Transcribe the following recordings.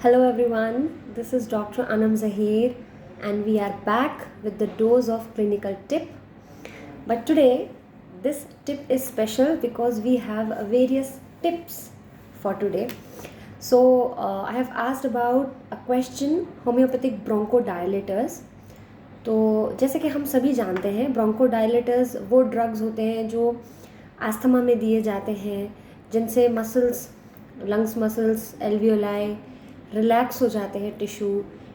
Hello everyone, this is Dr. Anam Zahir and we are back with the dose of clinical tip. But today this tip is special because we have various tips for today. So I have asked about a question homeopathic bronchodilators. तो जैसे कि हम सभी जानते हैं bronchodilators वो drugs होते हैं जो आस्थमा में दिए जाते हैं जिनसे muscles lungs muscles alveoli relax हो जाते हैं, टिश्यू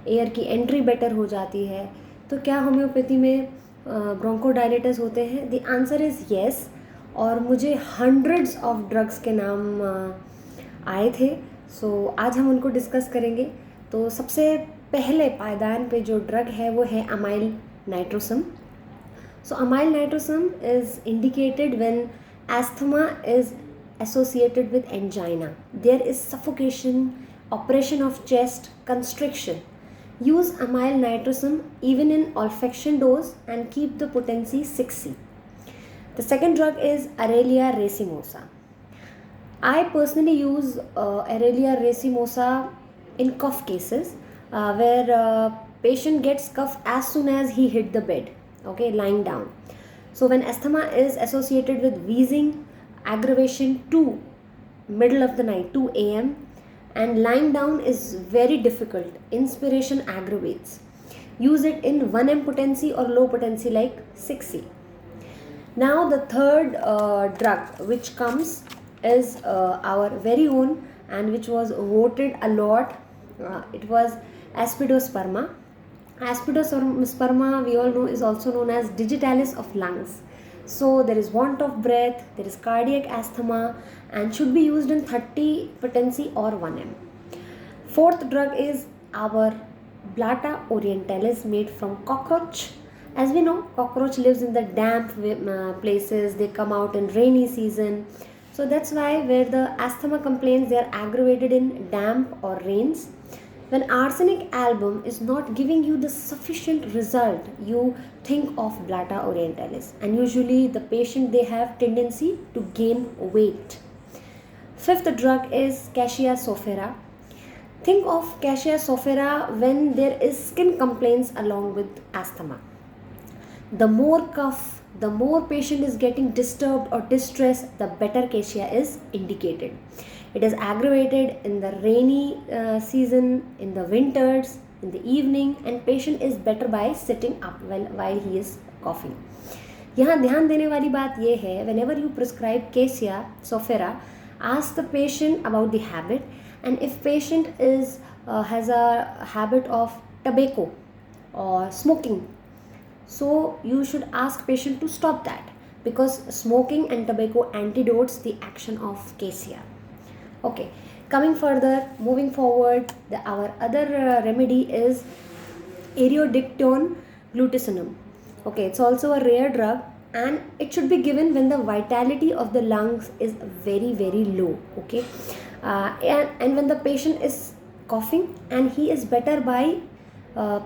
एयर की एंट्री बेटर हो जाती है. तो क्या होम्योपैथी में ब्रोंकोडायलेटर्स होते हैं? The answer is yes. और मुझे हंड्रेड्स ऑफ ड्रग्स के नाम आए थे. सो आज हम उनको डिस्कस करेंगे. तो सबसे पहले पायदान पे जो ड्रग है वो है amyl nitrite. So amyl nitrite is indicated when asthma is associated with angina. There is suffocation, oppression of chest, constriction. Use amyl nitrosum even in olfaction dose and keep the potency 6C. The second drug is Aralia racemosa. I personally use Aralia racemosa in cough cases where patient gets cough as soon as he hit the bed, okay, lying down. So when asthma is associated with wheezing, aggravation to middle of the night, 2 a.m. and lying down is very difficult, inspiration aggravates. Use it in 1M potency or low potency like 6C. Now the third drug which comes is our very own and which was voted a lot. It was Aspidosperma. Aspidosperma, we all know, is also known as digitalis of lungs. So there is want of breath, there is cardiac asthma and should be used in 30 potency or 1M. Fourth drug is our Blata orientalis made from cockroach. As we know, cockroach lives in the damp places, they come out in rainy season. So that's why where the asthma complaints, they are aggravated in damp or rains. When arsenic album is not giving you the sufficient result, you think of Blata orientalis and usually the patient, they have tendency to gain weight. Fifth drug is Cassia sophera. Think of Cassia sophera when there is skin complaints along with asthma. The more cough, the more patient is getting disturbed or distressed, the better Cassia is indicated. It is aggravated in the rainy season, in the winters, in the evening, and patient is better by sitting up while he is coughing. यहाँ ध्यान देने वाली बात ये है, whenever you prescribe Cassia sophera, ask the patient about the habit, and if patient is has a habit of tobacco or smoking, so you should ask patient to stop that because smoking and tobacco antidotes the action of Cassia. Okay, moving forward, our other remedy is Eriodictone glutesinum. Okay, it's also a rare drug and it should be given when the vitality of the lungs is very, very low. Okay, and when the patient is coughing and he is better by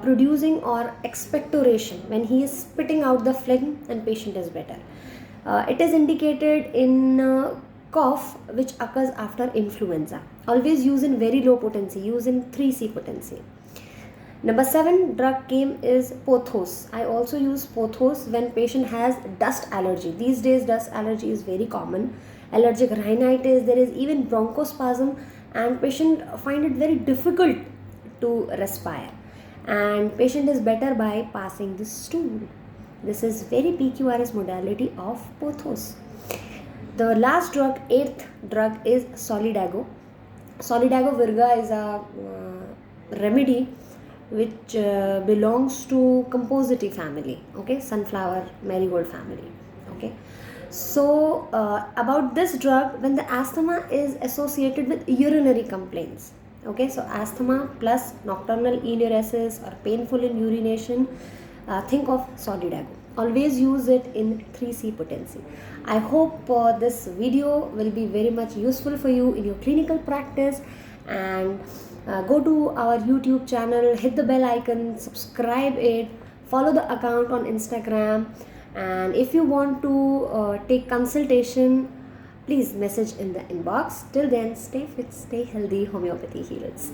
producing or expectoration, when he is spitting out the phlegm and patient is better. It is indicated in cough which occurs after influenza. Always use in very low potency, use in 3C potency. Number 7 drug came is Pothos. I also use Pothos when patient has dust allergy. These days dust allergy is very common. Allergic rhinitis, there is even bronchospasm and patient find it very difficult to respire. And patient is better by passing the stool. This is very PQRS modality of Pothos. The last drug, 8th drug is Solidago. Solidago virga is a remedy which belongs to Compositae family, okay, sunflower marigold family, okay. So about this drug, when the asthma is associated with urinary complaints, okay, so asthma plus nocturnal enuresis or painful in urination, think of Solidago. Always use it in 3C potency. I hope this video will be very much useful for you in your clinical practice, and go to our YouTube channel, hit the bell icon, subscribe it, follow the account on Instagram, and if you want to take consultation, please message in the inbox. Till then, stay fit, stay healthy, homeopathy healers.